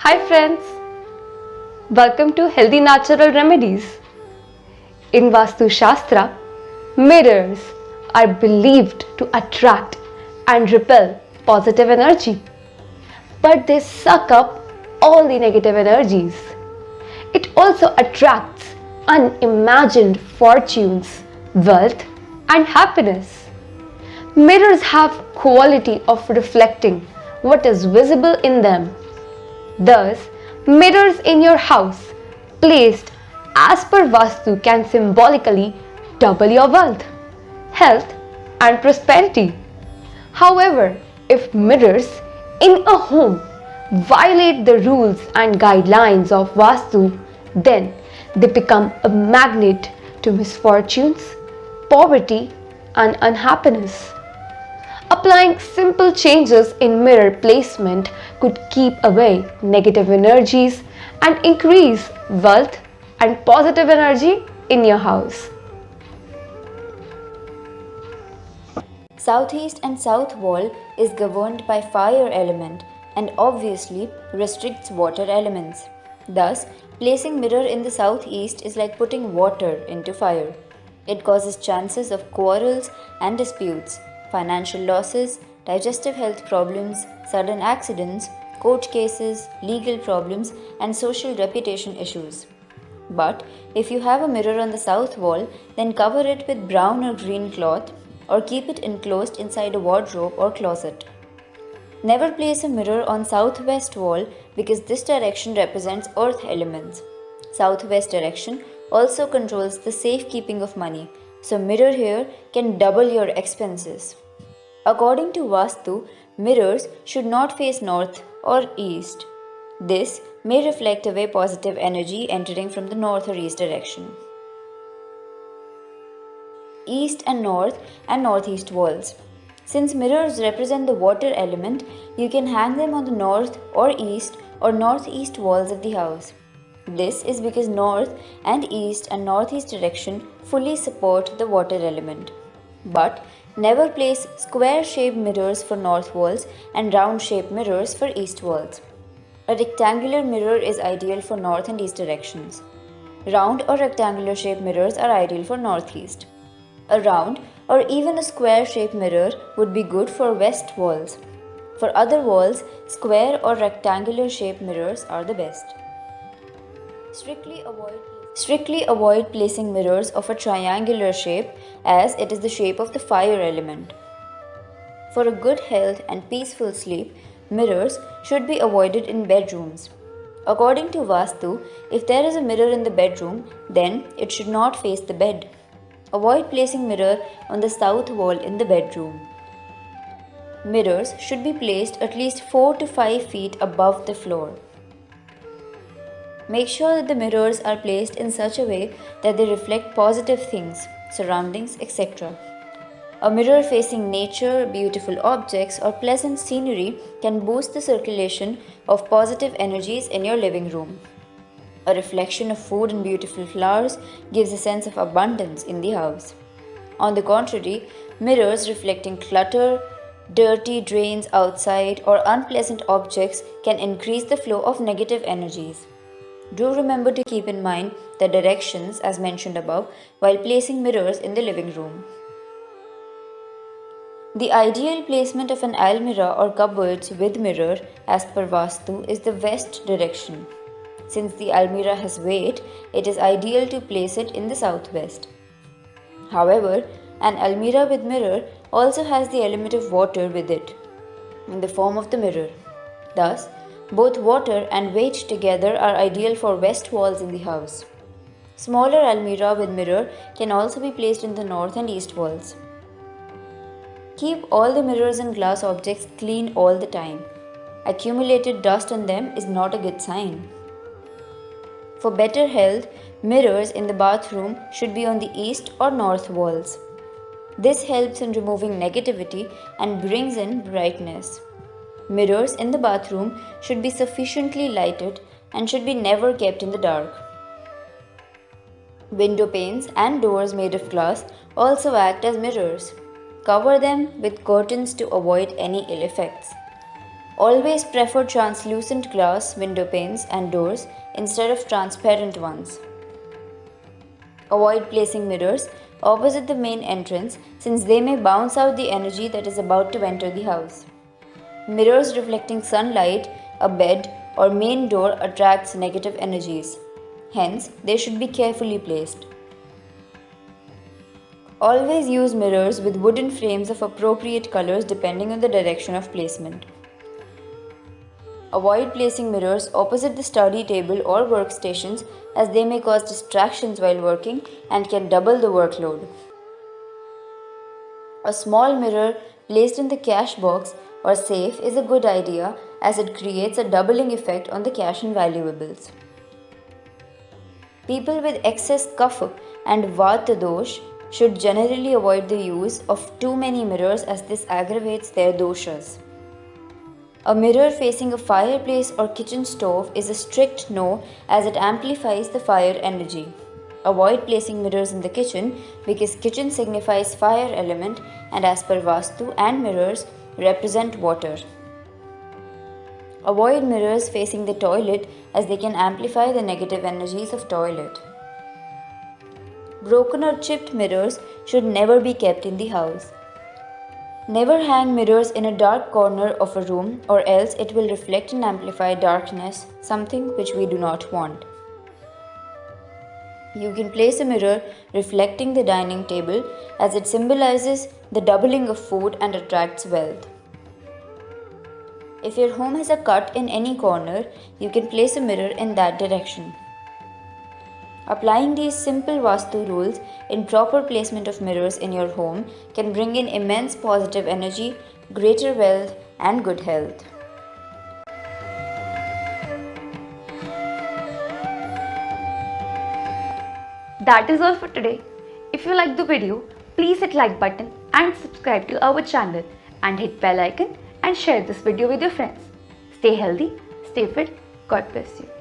Hi friends, welcome to Healthy Natural Remedies. In Vastu Shastra, mirrors are believed to attract and repel positive energy, but they suck up all the negative energies. It also attracts unimagined fortunes, wealth, and happiness. Mirrors have quality of reflecting what is visible in them. Thus, mirrors in your house placed as per Vastu can symbolically double your wealth, health, and prosperity. However, if mirrors in a home violate the rules and guidelines of Vastu, then they become a magnet to misfortunes, poverty, and unhappiness. Applying simple changes in mirror placement could keep away negative energies and increase wealth and positive energy in your house. Southeast and south wall is governed by fire element and obviously restricts water elements. Thus, placing mirror in the southeast is like putting water into fire. It causes chances of quarrels and disputes, financial losses, digestive health problems, sudden accidents, court cases, legal problems, and social reputation issues. But if you have a mirror on the south wall, then cover it with brown or green cloth or keep it enclosed inside a wardrobe or closet. Never place a mirror on southwest wall because this direction represents earth elements. Southwest direction also controls the safekeeping of money, so mirror here can double your expenses. According to Vastu, mirrors should not face north or east. This may reflect away positive energy entering from the north or east direction. East and northeast walls. Since mirrors represent the water element, you can hang them on the north or northeast walls of the house. This is because north and northeast direction fully support the water element. But never place square shaped mirrors for north walls and round shaped mirrors for east walls. A rectangular mirror is ideal for north and east directions. Round or rectangular shaped mirrors are ideal for northeast. A round or even a square shaped mirror would be good for west walls. For other walls, square or rectangular shaped mirrors are the best. Strictly avoid placing mirrors of a triangular shape as it is the shape of the fire element. For a good health and peaceful sleep, mirrors should be avoided in bedrooms. According to Vastu, if there is a mirror in the bedroom, then it should not face the bed. Avoid placing mirror on the south wall in the bedroom. Mirrors should be placed at least 4 to 5 feet above the floor. Make sure that the mirrors are placed in such a way that they reflect positive things, surroundings, etc. A mirror facing nature, beautiful objects, or pleasant scenery can boost the circulation of positive energies in your living room. A reflection of food and beautiful flowers gives a sense of abundance in the house. On the contrary, mirrors reflecting clutter, dirty drains outside, or unpleasant objects can increase the flow of negative energies. Do remember to keep in mind the directions as mentioned above while placing mirrors in the living room. The ideal placement of an almirah or cupboards with mirror as per Vastu is the west direction. Since the almirah has weight, it is ideal to place it in the southwest. However, an almirah with mirror also has the element of water with it, in the form of the mirror. Thus, both water and weight together are ideal for west walls in the house. Smaller almirah with mirror can also be placed in the north and east walls. Keep all the mirrors and glass objects clean all the time. Accumulated dust on them is not a good sign. For better health, mirrors in the bathroom should be on the east or north walls. This helps in removing negativity and brings in brightness. Mirrors in the bathroom should be sufficiently lighted and should be never kept in the dark. Window panes and doors made of glass also act as mirrors. Cover them with curtains to avoid any ill effects. Always prefer translucent glass window panes and doors instead of transparent ones. Avoid placing mirrors opposite the main entrance since they may bounce out the energy that is about to enter the house. Mirrors reflecting sunlight, a bed, or main door attracts negative energies. Hence, they should be carefully placed. Always use mirrors with wooden frames of appropriate colors depending on the direction of placement. Avoid placing mirrors opposite the study table or workstations as they may cause distractions while working and can double the workload. A small mirror placed in the cash box or safe is a good idea as it creates a doubling effect on the cash and valuables. People with excess kapha and vata dosh should generally avoid the use of too many mirrors as this aggravates their doshas. A mirror facing a fireplace or kitchen stove is a strict no as it amplifies the fire energy. Avoid placing mirrors in the kitchen because kitchen signifies fire element and as per Vastu and mirrors represent water. Avoid mirrors facing the toilet as they can amplify the negative energies of toilet. Broken or chipped mirrors should never be kept in the house. Never hang mirrors in a dark corner of a room or else it will reflect and amplify darkness, something which we do not want. You can place a mirror reflecting the dining table as it symbolizes the doubling of food and attracts wealth. If your home has a cut in any corner, you can place a mirror in that direction. Applying these simple Vastu rules in proper placement of mirrors in your home can bring in immense positive energy, greater wealth, and good health. That is all for today. If you like the video, please hit like button and subscribe to our channel and hit bell icon and share this video with your friends. Stay healthy, stay fit, God bless you.